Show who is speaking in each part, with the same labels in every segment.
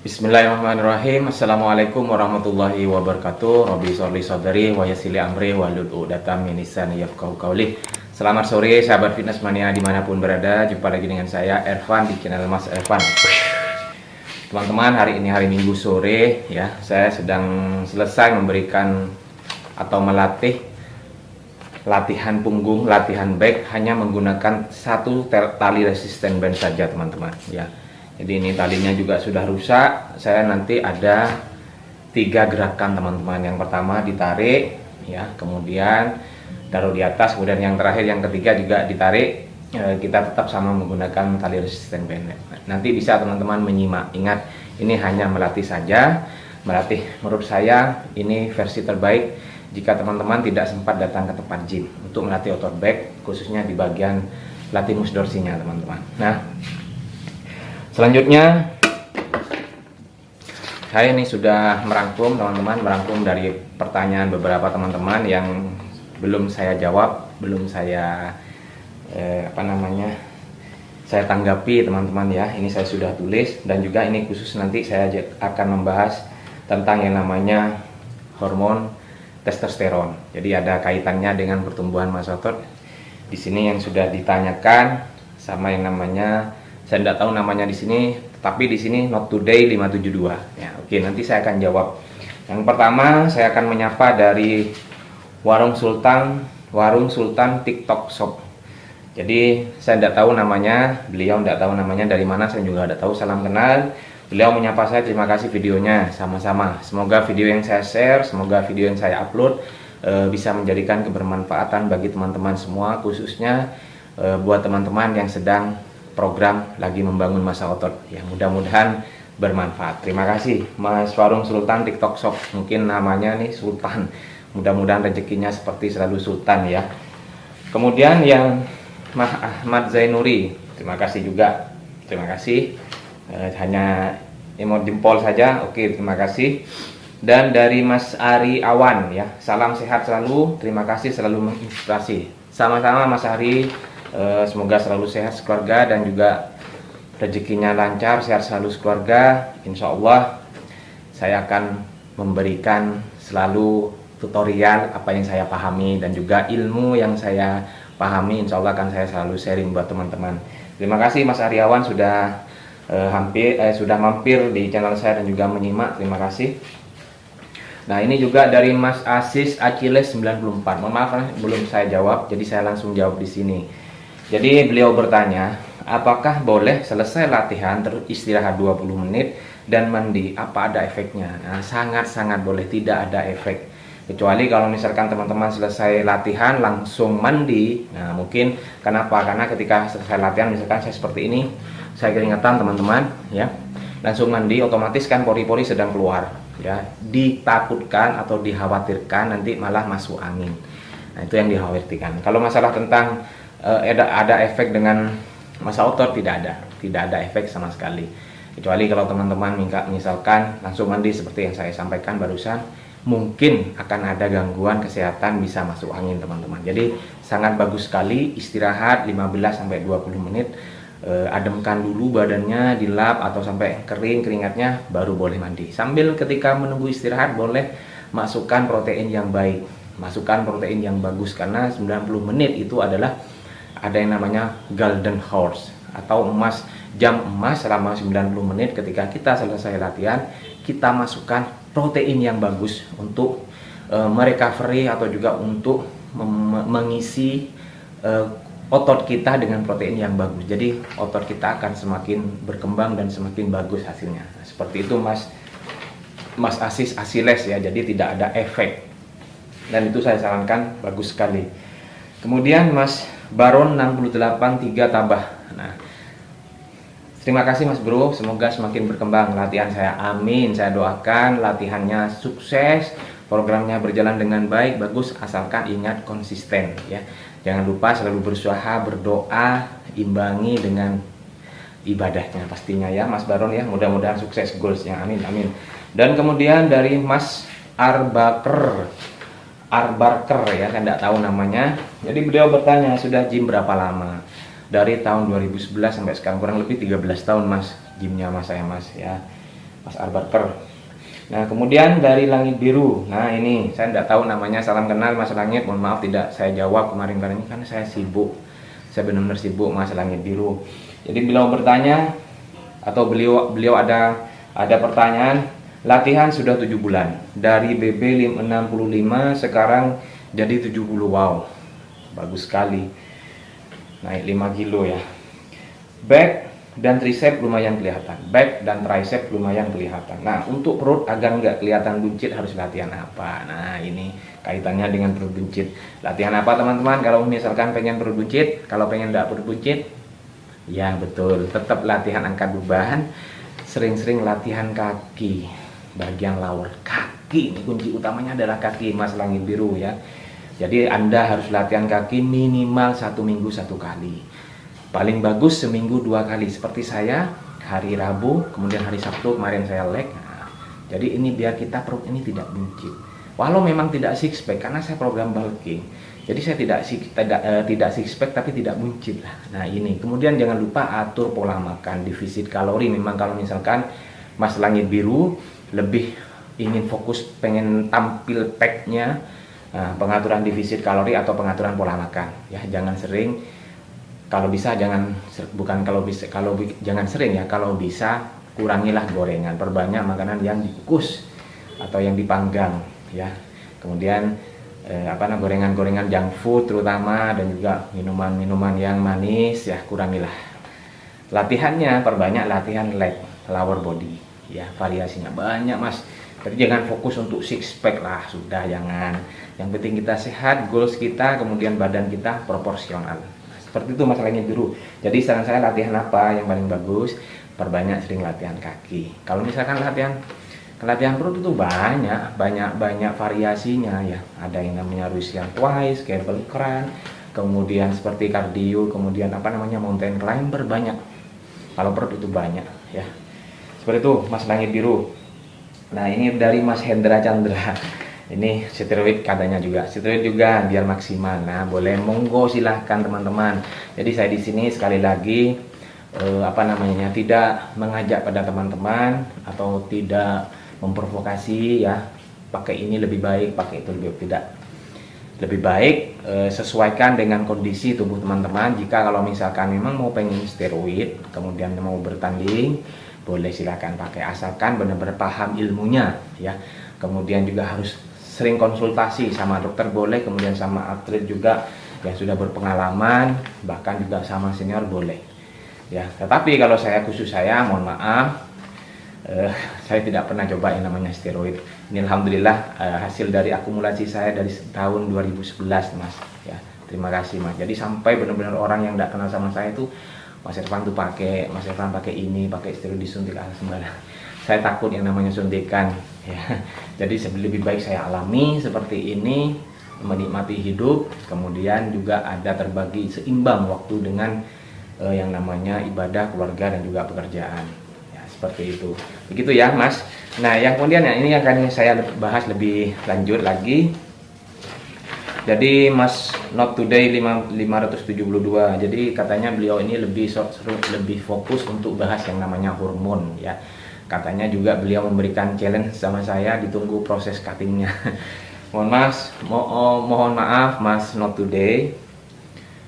Speaker 1: Bismillahirrahmanirrahim. Assalamualaikum warahmatullahi wabarakatuh. Rabbi sholli sadri wa yassir li amri wahlul 'uqdatam min lisani yafqahu qawli. Selamat sore sahabat fitness mania dimanapun berada. Jumpa lagi dengan saya Ervan di channel Mas Ervan. Teman-teman, hari ini hari Minggu sore ya. Saya sedang selesai memberikan atau melatih latihan punggung, latihan back hanya menggunakan satu tali resisten band saja teman-teman ya. Jadi ini talinya juga sudah rusak. Saya nanti ada 3 gerakan teman-teman. Yang pertama ditarik ya, kemudian taruh di atas, kemudian yang terakhir yang ketiga juga ditarik. Kita tetap sama menggunakan tali resisten band. Nanti bisa teman-teman menyimak. Ingat, ini hanya melatih saja. Melatih menurut saya ini versi terbaik jika teman-teman tidak sempat datang ke tempat gym untuk melatih otot back, khususnya di bagian latimus dorsinya teman-teman. Nah, selanjutnya saya ini sudah merangkum teman-teman, merangkum dari pertanyaan beberapa teman-teman yang belum saya jawab, belum saya saya tanggapi teman-teman ya. Ini saya sudah tulis, dan juga ini khusus nanti saya akan membahas tentang yang namanya hormon testosteron. Jadi ada kaitannya dengan pertumbuhan massa otot. Di sini yang sudah ditanyakan sama yang namanya, saya tidak tahu namanya di sini, tapi di sini not today 572. Ya, oke, nanti saya akan jawab. Yang pertama saya akan menyapa dari Warung Sultan TikTok Shop. Jadi saya tidak tahu namanya, beliau tidak tahu namanya dari mana, saya juga tidak tahu. Salam kenal. Beliau menyapa saya, terima kasih videonya, sama-sama. Semoga video yang saya share, semoga video yang saya upload bisa menjadikan kebermanfaatan bagi teman-teman semua, khususnya buat teman-teman yang sedang program lagi membangun massa otot. Ya, mudah-mudahan bermanfaat. Terima kasih Mas Warung Sultan TikTok Shop. Mungkin namanya nih Sultan. Mudah-mudahan rezekinya seperti selalu Sultan ya. Kemudian yang Ahmad Zainuri, terima kasih juga. Terima kasih. Hanya emot jempol saja. Oke, terima kasih. Dan dari Mas Ari Awan ya, salam sehat selalu, terima kasih, selalu menginspirasi. Sama-sama Mas Ari, semoga selalu sehat sekeluarga dan juga rezekinya lancar, sehat selalu sekeluarga. Insya Allah saya akan memberikan selalu tutorial apa yang saya pahami dan juga ilmu yang saya pahami. Insya Allah akan saya selalu sharing buat teman-teman. Terima kasih Mas Ari Awan sudah sudah mampir di channel saya dan juga menyimak. Terima kasih. Nah, ini juga dari Mas Asis Achilles 94. Mohon maaf belum saya jawab, jadi saya langsung jawab di sini. Jadi beliau bertanya, apakah boleh selesai latihan terus istirahat 20 menit dan mandi, apa ada efeknya? Nah, sangat-sangat boleh, tidak ada efek. Kecuali kalau misalkan teman-teman selesai latihan langsung mandi. Nah, mungkin kenapa? Karena ketika selesai latihan, misalkan saya seperti ini, saya keringetan teman-teman ya, langsung mandi, otomatis kan pori-pori sedang keluar ya. Ditakutkan atau dikhawatirkan nanti malah masuk angin. Nah, itu yang dikhawatirkan. Kalau masalah tentang ada efek dengan massa otot, tidak ada efek sama sekali. Kecuali kalau teman-teman misalkan langsung mandi seperti yang saya sampaikan barusan, mungkin akan ada gangguan kesehatan, bisa masuk angin teman-teman. Jadi sangat bagus sekali istirahat 15-20 menit. Ademkan dulu badannya, dilap atau sampai kering keringatnya, baru boleh mandi. Sambil ketika menunggu istirahat boleh masukkan protein yang baik, masukkan protein yang bagus, karena 90 menit itu adalah ada yang namanya golden horse atau jam emas selama 90 menit. Ketika kita selesai latihan, kita masukkan protein yang bagus untuk merecovery atau juga untuk mengisi otot kita dengan protein yang bagus. Jadi otot kita akan semakin berkembang dan semakin bagus hasilnya. Nah, seperti itu Mas Asis Achilles ya. Jadi tidak ada efek. Dan itu saya sarankan, bagus sekali. Kemudian Mas Baron 683 tambah. Nah, terima kasih Mas Bro, semoga semakin berkembang latihan saya. Amin. Saya doakan latihannya sukses, programnya berjalan dengan baik, bagus, asalkan ingat konsisten ya. Jangan lupa selalu berusaha, berdoa, imbangi dengan ibadahnya pastinya ya Mas Baron ya. Mudah-mudahan sukses goalsnya, amin amin. Dan kemudian dari Mas Arbaker ya, saya tidak tahu namanya. Jadi beliau bertanya, sudah gym berapa lama? dari tahun 2011 sampai sekarang, kurang lebih 13 tahun Mas gymnya Mas saya Mas ya, Mas Arbarker. Nah kemudian dari Langit Biru, nah ini saya tidak tahu namanya, salam kenal Mas Langit, mohon maaf tidak saya jawab kemarin-kemarin karena saya sibuk, saya benar-benar sibuk Mas Langit Biru. Jadi beliau bertanya atau beliau ada pertanyaan, latihan sudah 7 bulan dari BB 65 sekarang jadi 70, wow bagus sekali, naik 5 kilo ya. Back dan tricep lumayan kelihatan, back dan tricep lumayan kelihatan. Nah untuk perut agar nggak kelihatan buncit harus latihan apa? Nah ini kaitannya dengan perut buncit. Latihan apa teman-teman kalau misalkan pengen perut buncit? Kalau pengen nggak perut buncit, ya betul, tetap latihan angkat beban, sering-sering latihan kaki, bagian lower kaki. Ini kunci utamanya adalah kaki Mas Langit Biru ya. Jadi Anda harus latihan kaki minimal 1 minggu 1 kali, paling bagus seminggu 2 kali, seperti saya hari Rabu kemudian hari Sabtu kemarin saya leg. Nah, jadi ini biar kita perut ini tidak buncit, walau memang tidak six pack karena saya program bulking, jadi saya tidak six pack tapi tidak buncit lah. Nah ini kemudian jangan lupa atur pola makan, defisit kalori. Memang kalau misalkan Mas Langit Biru lebih ingin fokus pengen tampil packnya, pengaturan defisit kalori atau pengaturan pola makan ya, jangan sering, kalau bisa jangan, bukan kalau bisa, jangan sering ya, kalau bisa kurangilah gorengan, perbanyak makanan yang dikukus atau yang dipanggang ya. Kemudian gorengan-gorengan junk food terutama, dan juga minuman-minuman yang manis ya kurangilah. Latihannya perbanyak latihan leg, lower body ya, variasinya banyak Mas. Jadi jangan fokus untuk six pack lah, sudah jangan. Yang penting kita sehat, goals kita, kemudian badan kita proporsional. Seperti itu Mas Langit Biru. Jadi saran saya latihan apa yang paling bagus? Perbanyak sering latihan kaki. Kalau misalkan latihan perut itu banyak variasinya ya. Ada yang namanya Russian twice, cable crunch, kemudian seperti cardio, kemudian mountain climber, banyak. Kalau perut itu banyak ya. Seperti itu Mas Langit Biru. Nah ini dari Mas Hendra Chandra. Ini steroid katanya juga, steroid juga biar maksimal. Nah boleh, monggo silahkan teman-teman. Jadi saya di sini sekali lagi tidak mengajak pada teman-teman atau tidak memprovokasi ya, pakai ini lebih baik, pakai itu lebih baik, sesuaikan dengan kondisi tubuh teman-teman. Jika kalau misalkan memang mau pengen steroid kemudian mau bertanding, boleh silahkan pakai, asalkan benar-benar paham ilmunya ya. Kemudian juga harus sering konsultasi sama dokter boleh, kemudian sama atlet juga yang sudah berpengalaman, bahkan juga sama senior boleh ya. Tetapi kalau saya mohon maaf, saya tidak pernah coba yang namanya steroid. Ini alhamdulillah hasil dari akumulasi saya dari tahun 2011 Mas ya. Terima kasih Mas. Jadi sampai benar-benar orang yang tidak kenal sama saya itu, Mas Irfan tuh pakai ini, pakai steroid, disuntik sembarang. Saya takut yang namanya suntikan ya. Jadi lebih baik saya alami seperti ini, menikmati hidup, kemudian juga ada terbagi seimbang waktu dengan yang namanya ibadah, keluarga, dan juga pekerjaan ya, seperti itu. Begitu ya Mas. Nah yang kemudian ya, ini akan saya bahas lebih lanjut lagi. Jadi Mas Not Today 572, jadi katanya beliau ini lebih fokus untuk bahas yang namanya hormon ya. Katanya juga beliau memberikan challenge sama saya, ditunggu proses cuttingnya. Mohon maaf Mas Not Today,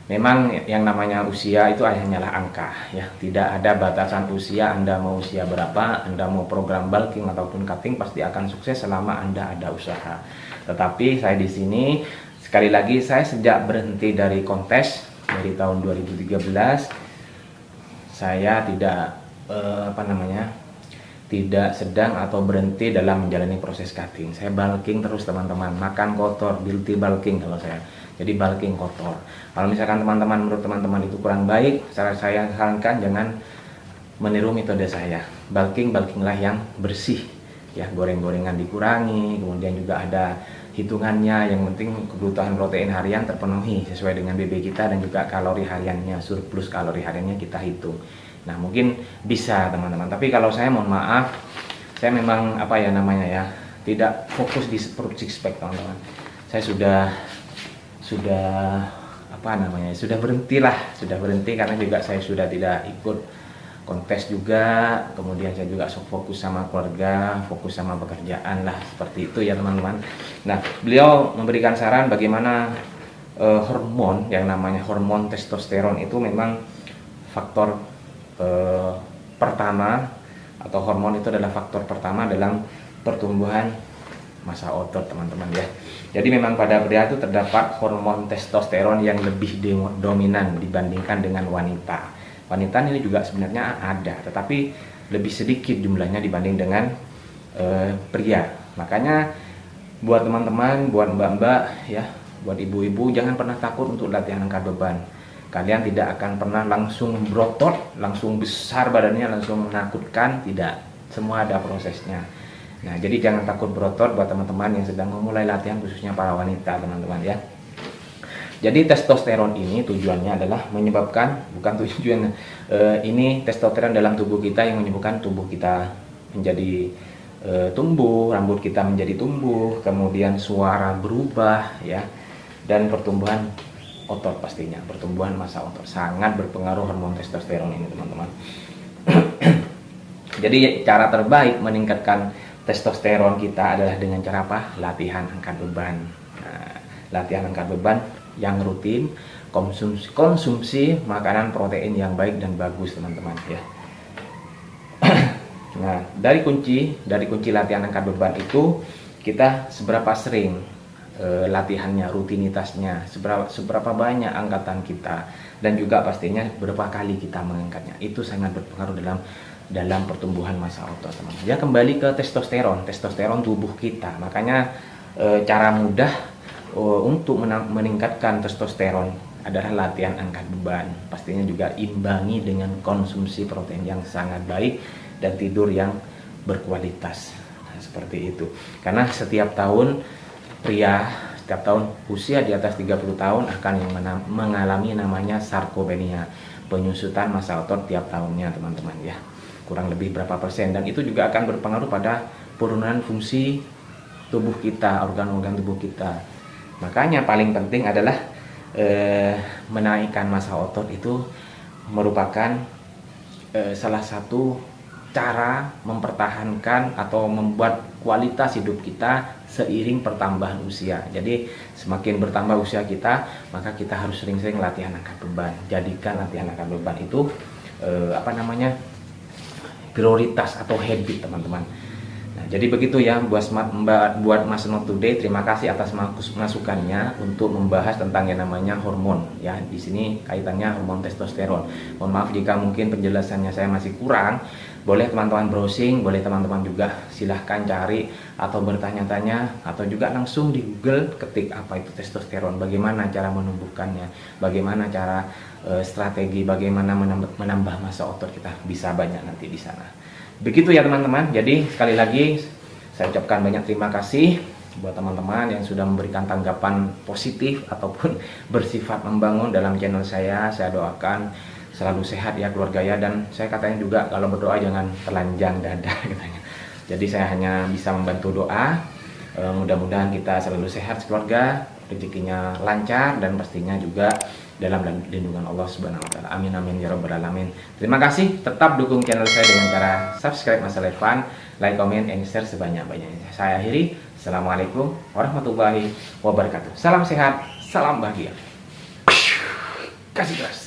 Speaker 1: memang yang namanya usia itu hanyalah angka ya, tidak ada batasan usia. Anda mau usia berapa, Anda mau program bulking ataupun cutting pasti akan sukses selama Anda ada usaha. Tetapi saya di sini sekali lagi, saya sejak berhenti dari kontes dari tahun 2013, saya tidak tidak sedang atau berhenti dalam menjalani proses cutting. Saya bulking terus teman-teman, makan kotor, guilty bulking kalau saya. Jadi bulking kotor. Kalau misalkan menurut teman-teman itu kurang baik, saya sarankan jangan meniru metode saya. Bulkinglah yang bersih ya, goreng-gorengan dikurangi, kemudian juga ada hitungannya, yang penting kebutuhan protein harian terpenuhi sesuai dengan BB kita, dan juga kalori hariannya, surplus kalori hariannya kita hitung. Nah mungkin bisa teman-teman, tapi kalau saya mohon maaf, saya memang tidak fokus di perut six pack teman-teman. Saya sudah sudah berhenti karena juga saya sudah tidak ikut kontes juga, kemudian saya juga fokus sama keluarga, fokus sama pekerjaan lah, seperti itu ya teman-teman. Nah, beliau memberikan saran bagaimana hormon yang namanya hormon testosteron itu memang faktor pertama, atau hormon itu adalah faktor pertama dalam pertumbuhan massa otot teman-teman ya. Jadi memang pada pria itu terdapat hormon testosteron yang lebih dominan dibandingkan dengan wanita. Wanita ini juga sebenarnya ada, tetapi lebih sedikit jumlahnya dibanding dengan pria. Makanya buat teman-teman, buat mbak-mbak ya, buat ibu-ibu, jangan pernah takut untuk latihan angkat beban. Kalian tidak akan pernah langsung berotot, langsung besar badannya, langsung menakutkan, tidak. Semua ada prosesnya. Nah, jadi jangan takut berotot buat teman-teman yang sedang memulai latihan, khususnya para wanita teman-teman ya. Jadi testosteron ini tujuannya adalah menyebabkan, bukan tujuan, ini testosteron dalam tubuh kita yang menyebabkan tubuh kita menjadi tumbuh, rambut kita menjadi tumbuh, kemudian suara berubah ya, dan pertumbuhan otot pastinya, pertumbuhan massa otot sangat berpengaruh hormon testosteron ini teman-teman. Jadi cara terbaik meningkatkan testosteron kita adalah dengan cara apa? Latihan angkat beban. Nah, latihan angkat beban yang rutin, konsumsi makanan protein yang baik dan bagus teman-teman ya. Nah, dari kunci latihan angkat beban itu kita seberapa sering latihannya, rutinitasnya, seberapa banyak angkatan kita, dan juga pastinya berapa kali kita mengangkatnya. Itu sangat berpengaruh dalam pertumbuhan massa otot teman-teman. Ya, kembali ke testosteron tubuh kita. Makanya cara mudah untuk meningkatkan testosteron adalah latihan angkat beban. Pastinya juga imbangi dengan konsumsi protein yang sangat baik dan tidur yang berkualitas. Nah, seperti itu. Karena setiap tahun usia di atas 30 tahun akan mengalami namanya sarkopenia, penyusutan massa otot tiap tahunnya teman-teman ya. Kurang lebih berapa persen, dan itu juga akan berpengaruh pada penurunan fungsi tubuh kita, organ-organ tubuh kita. Makanya paling penting adalah menaikkan massa otot itu merupakan salah satu cara mempertahankan atau membuat kualitas hidup kita seiring pertambahan usia. Jadi semakin bertambah usia kita, maka kita harus sering-sering latihan angkat beban. Jadikan latihan angkat beban itu prioritas atau habit teman-teman. Nah, jadi begitu ya buat Mas Not Today. Terima kasih atas masukannya untuk membahas tentang yang namanya hormon ya. Di sini kaitannya hormon testosteron. Mohon maaf jika mungkin penjelasannya saya masih kurang. Boleh teman-teman browsing, boleh teman-teman juga silahkan cari atau bertanya-tanya, atau juga langsung di Google ketik apa itu testosteron, bagaimana cara menumbuhkannya, bagaimana cara strategi, bagaimana menambah massa otot kita, bisa banyak nanti di sana. Begitu ya teman-teman. Jadi sekali lagi saya ucapkan banyak terima kasih buat teman-teman yang sudah memberikan tanggapan positif ataupun bersifat membangun dalam channel saya. Saya doakan selalu sehat ya keluarga ya, dan saya katanya juga kalau berdoa jangan telanjang dada katanya. Jadi saya hanya bisa membantu doa. Mudah-mudahan kita selalu sehat keluarga, rezekinya lancar, dan pastinya juga dalam lindungan Allah Subhanahu wa taala. Amin amin ya rabbal alamin. Terima kasih, tetap dukung channel saya dengan cara subscribe Mas Levan, like, comment, and share sebanyak-banyaknya. Saya akhiri. Assalamualaikum warahmatullahi wabarakatuh. Salam sehat, salam bahagia. Kasih keras.